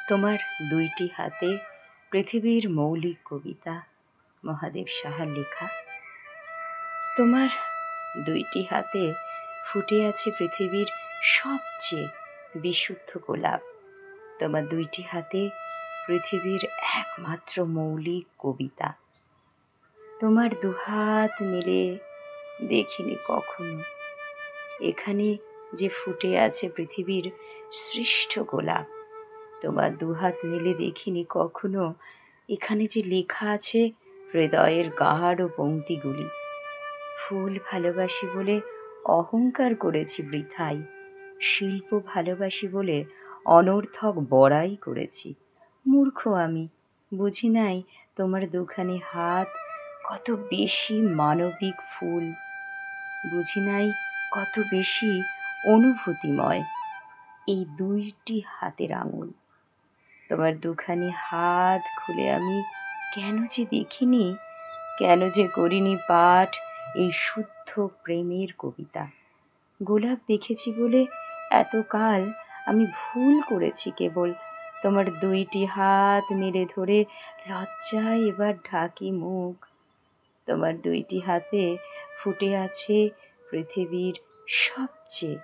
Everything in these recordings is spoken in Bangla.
তোমার দুইটি হাতে পৃথিবীর মৌলিক কবিতা মহাদেব সাহার লেখা। তোমার দুইটি হাতে ফুটে আছে পৃথিবীর সবচেয়ে বিশুদ্ধ গোলাপ। তোমার দুইটি হাতে পৃথিবীর একমাত্র মৌলিক কবিতা। তোমার দুহাত মিলে দেখিনি কখনো এখানে যে ফুটে আছে পৃথিবীর সৃষ্ট গোলাপ। তোমার দুহাত মিলে দেখিনি কখনো এখানে যে লেখা আছে হৃদয়ের গাঢ় পংক্তিগুলি। ফুল ভালোবাসি বলে অহংকার করেছি বৃথাই, শিল্প ভালোবাসি বলে অনর্থক বড়াই করেছি। মূর্খ আমি, বুঝি নাই তোমার দুখানি হাত কত বেশি মানবিক ফুল, বুঝি নাই কত বেশি অনুভূতিময় এই দুইটি হাতের আঙুল। তোমার দুখানি হাত খুলে আমি কেন যে দেখিনি, কেন যে করিনি পাঠ এই শুদ্ধ প্রেমের কবিতা। গোলাপ দেখেছি বলে এতকাল আমি ভুল করেছি কেবল তোমার দুইটি হাত নেড়ে ধরে লজ্জায় এবার ঢাকি মুখ। তোমার দুইটি হাতে ফুটে আছে পৃথিবীর সবচেয়ে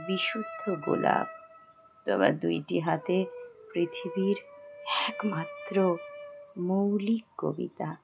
বিশুদ্ধ গোলাপ। তোমার দুইটি হাতে পৃথিবীর একমাত্র মৌলিক কবিতা।